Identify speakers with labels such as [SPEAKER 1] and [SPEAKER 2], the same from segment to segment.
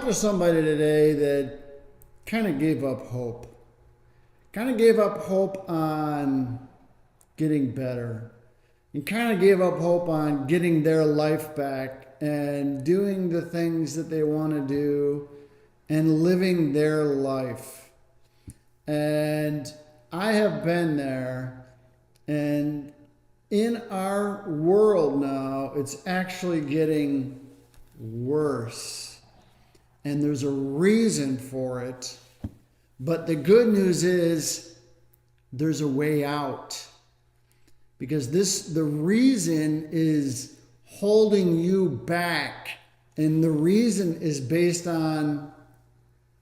[SPEAKER 1] to somebody today that kind of gave up hope. Kind of gave up hope on getting better. And kind of gave up hope on getting their life back and doing the things that they want to do and living their life. And I have been there, and in our world now, it's actually getting worse. And there's a reason for it. But the good news is there's a way out. Because the reason is holding you back. And the reason is based on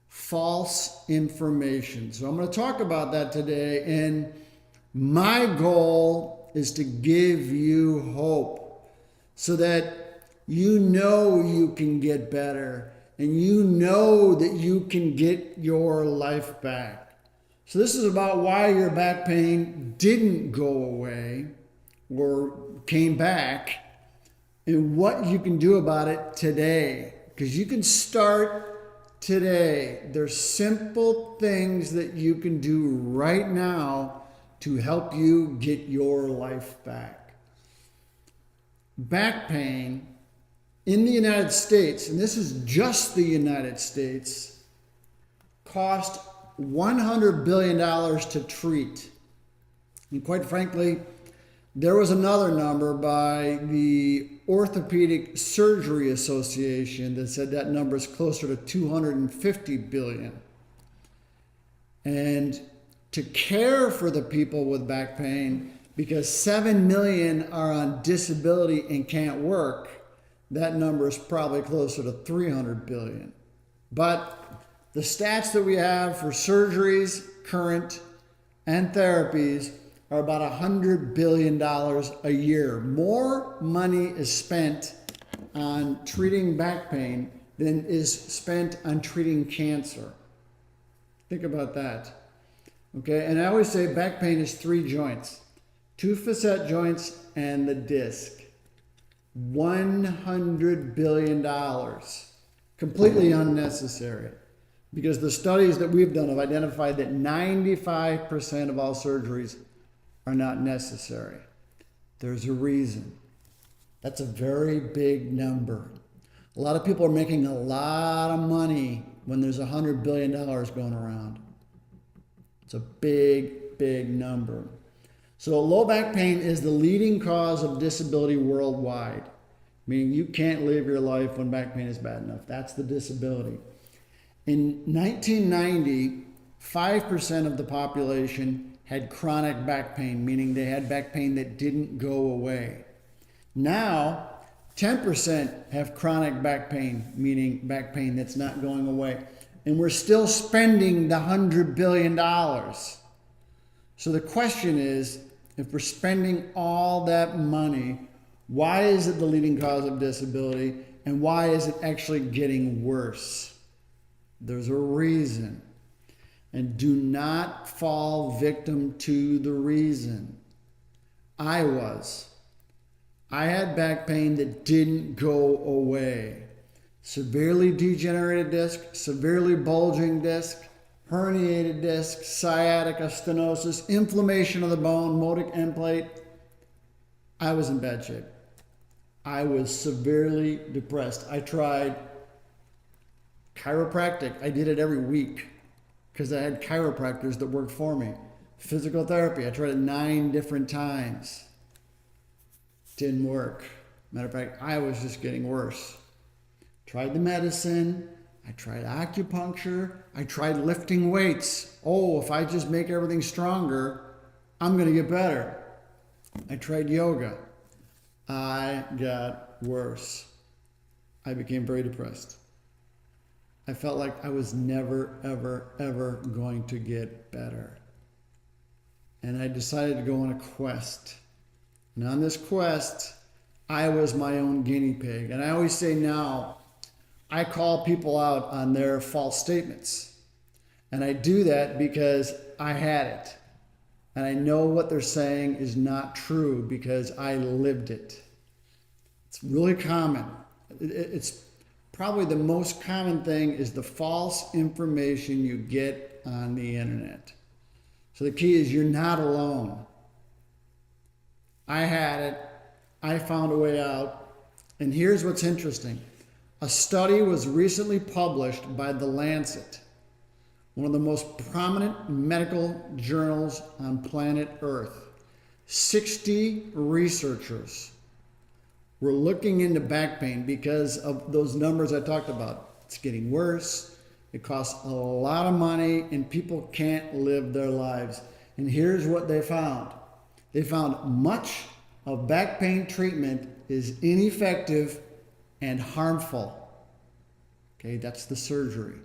[SPEAKER 1] false information. So I'm going to talk about that today. And my goal is to give you hope so that you know you can get better and you know that you can get your life back. So this is about why your back pain didn't go away or came back and what you can do about it today. Because you can start today. There's simple things that you can do right now to help you get your life back. Back pain in the United States, and this is just the United States, cost $100 billion to treat. And quite frankly, there was another number by the Orthopedic Surgery Association that said that number is closer to $250 billion. And to care for the people with back pain, because 7 million are on disability and can't work, that number is probably closer to 300 billion. But the stats that we have for surgeries, current, and therapies are about $100 billion a year. More money is spent on treating back pain than is spent on treating cancer. Think about that. Okay, and I always say back pain is 3 joints. 2 facet joints and the disc. $100 billion. Completely unnecessary. Because the studies that we've done have identified that 95% of all surgeries are not necessary. There's a reason. That's a very big number. A lot of people are making a lot of money when there's $100 billion going around. It's a big, big number. So low back pain is the leading cause of disability worldwide, meaning you can't live your life when back pain is bad enough. That's the disability. In 1990, 5% of the population had chronic back pain, meaning they had back pain that didn't go away. Now, 10% have chronic back pain, meaning back pain that's not going away. And we're still spending the $100 billion. So the question is, if we're spending all that money, why is it the leading cause of disability? And why is it actually getting worse? There's a reason. And do not fall victim to the reason. I had back pain that didn't go away. Severely degenerated disc, severely bulging disc, herniated disc, sciatica, stenosis, inflammation of the bone, modic end plate. I was in bad shape. I was severely depressed. I tried chiropractic. I did it every week because I had chiropractors that worked for me. Physical therapy. I tried it 9 different times. Didn't work. Matter of fact, I was just getting worse. Tried the medicine. I tried acupuncture. I tried lifting weights. Oh, if I just make everything stronger, I'm going to get better. I tried yoga. I got worse. I became very depressed. I felt like I was never, ever, ever going to get better. And I decided to go on a quest. And on this quest, I was my own guinea pig. And I always say now, I call people out on their false statements. And I do that because I had it. And I know what they're saying is not true because I lived it. It's really common. It's probably the most common thing is the false information you get on the internet. So the key is you're not alone. I had it. I found a way out. And here's what's interesting. A study was recently published by The Lancet, one of the most prominent medical journals on planet Earth. 60 researchers were looking into back pain because of those numbers I talked about. It's getting worse. It costs a lot of money and people can't live their lives. And here's what they found. They found much of back pain treatment is ineffective and harmful. Okay, that's the surgery.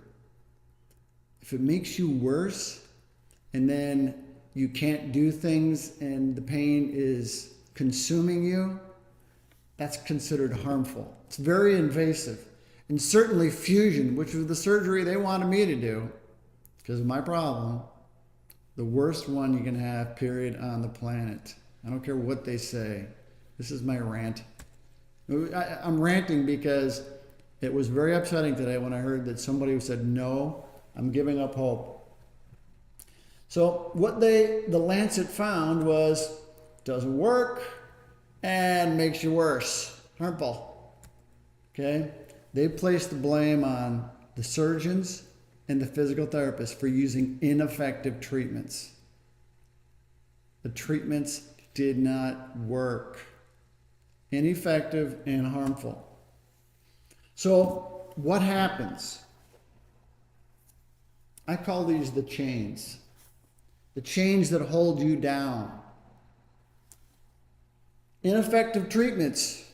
[SPEAKER 1] If it makes you worse and then you can't do things and the pain is consuming you, that's considered harmful. It's very invasive. And certainly fusion, which was the surgery they wanted me to do because of my problem, the worst one you can have, period, on the planet. I don't care what they say. This is my rant. I'm ranting because it was very upsetting today when I heard that somebody said, no, I'm giving up hope. So what the Lancet found was doesn't work and makes you worse. Harmful. Okay? They placed the blame on the surgeons and the physical therapists for using ineffective treatments. The treatments did not work. Ineffective and harmful. So what happens? I call these the chains. The chains that hold you down. Ineffective treatments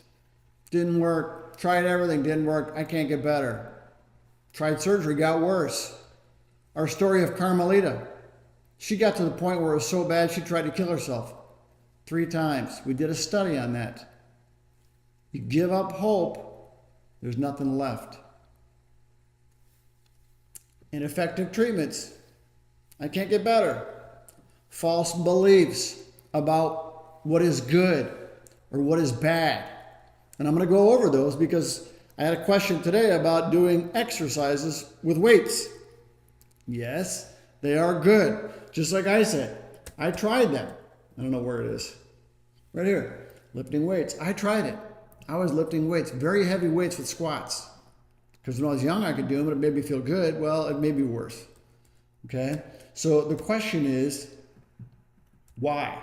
[SPEAKER 1] didn't work. Tried everything, didn't work. I can't get better. Tried surgery, got worse. Our story of Carmelita. She got to the point where it was so bad she tried to kill herself 3 times. We did a study on that. You give up hope, there's nothing left. Ineffective treatments. I can't get better. False beliefs about what is good or what is bad. And I'm going to go over those because I had a question today about doing exercises with weights. Yes, they are good. Just like I said, I tried them. I don't know where it is. Right here, lifting weights. I tried it. I was lifting weights, very heavy weights with squats. Because when I was young, I could do them, but it made me feel good. Well, it made me worse. Okay? So the question is, why?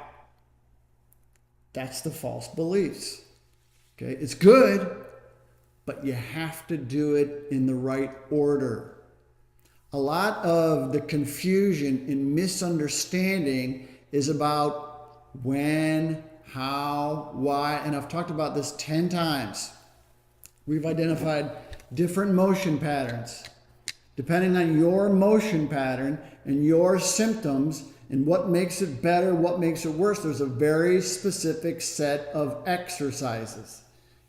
[SPEAKER 1] That's the false beliefs. Okay? It's good, but you have to do it in the right order. A lot of the confusion and misunderstanding is about when, how, why, and I've talked about this 10 times. We've identified different motion patterns. Depending on your motion pattern and your symptoms and what makes it better, what makes it worse, there's a very specific set of exercises.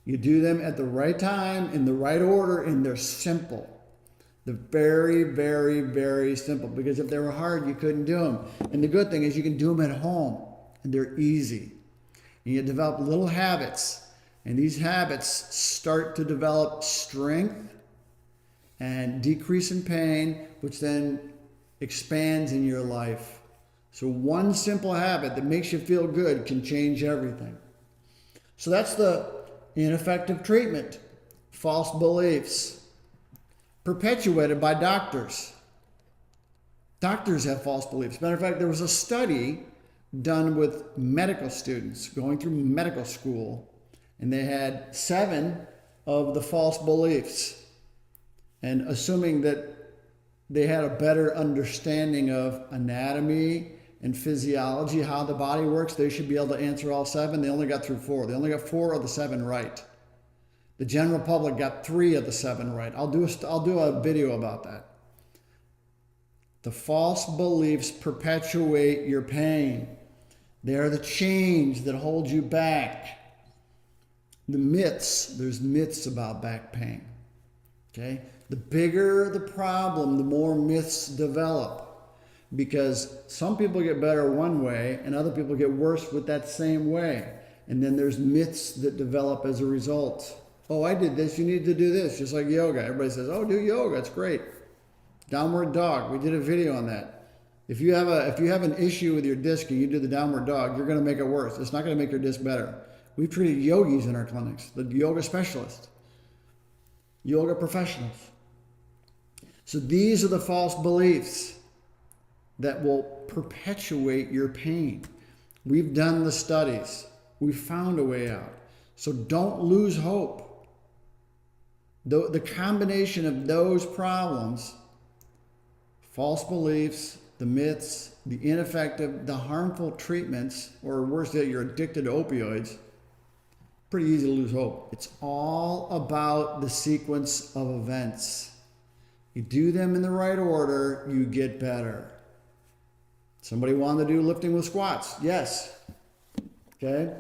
[SPEAKER 1] You do them at the right time, in the right order, and they're simple. They're very, very, very simple because if they were hard, you couldn't do them. And the good thing is you can do them at home and they're easy. And you develop little habits, and these habits start to develop strength and decrease in pain, which then expands in your life. So one simple habit that makes you feel good can change everything. So that's the ineffective treatment, false beliefs, perpetuated by doctors. Doctors have false beliefs. Matter of fact, there was a study done with medical students going through medical school, and they had 7 of the false beliefs. And assuming that they had a better understanding of anatomy and physiology, how the body works, they should be able to answer all 7. They only got through 4. They only got 4 of the 7 right. The general public got 3 of the 7 right. I'll do a video about that. The false beliefs perpetuate your pain. They are the chains that hold you back. The myths, there's myths about back pain. Okay? The bigger the problem, the more myths develop. Because some people get better one way and other people get worse with that same way. And then there's myths that develop as a result. Oh, I did this, you need to do this, just like yoga. Everybody says, oh, do yoga, it's great. Downward dog, we did a video on that. If you have an issue with your disc and you do the downward dog, you're going to make it worse. It's not going to make your disc better. We've treated yogis in our clinics, the yoga specialists, yoga professionals. So these are the false beliefs that will perpetuate your pain. We've done the studies. We've found a way out. So don't lose hope. The combination of those problems, false beliefs, the myths, the ineffective, the harmful treatments, or worse yet, you're addicted to opioids, pretty easy to lose hope. It's all about the sequence of events. You do them in the right order, you get better. Somebody wanted to do lifting with squats. Yes. Okay.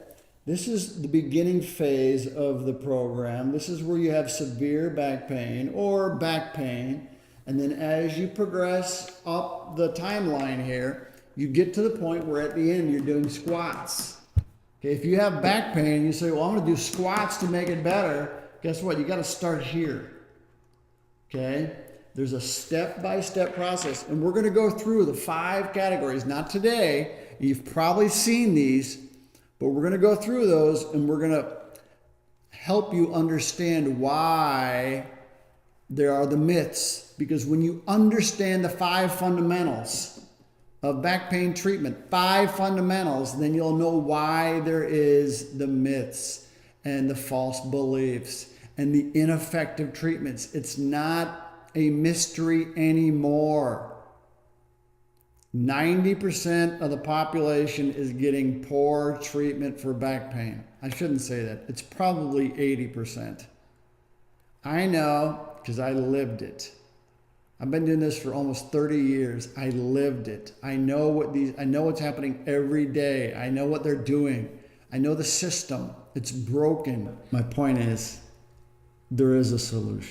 [SPEAKER 1] This is the beginning phase of the program. This is where you have severe back pain or back pain. And then as you progress up the timeline here, you get to the point where at the end you're doing squats. Okay, if you have back pain and you say, well, I'm going to do squats to make it better, guess what? You got to start here. Okay, there's a step-by-step process. And we're going to go through the 5 categories. Not today. You've probably seen these, but we're going to go through those and we're going to help you understand why there are the myths. Because when you understand the 5 fundamentals of back pain treatment, 5 fundamentals, then you'll know why there is the myths and the false beliefs and the ineffective treatments. It's not a mystery anymore. 90% of the population is getting poor treatment for back pain. I shouldn't say that. It's probably 80%. I know because I lived it. I've been doing this for almost 30 years. I lived it. I know what's happening every day. I know what they're doing. I know the system. It's broken. My point is, there is a solution.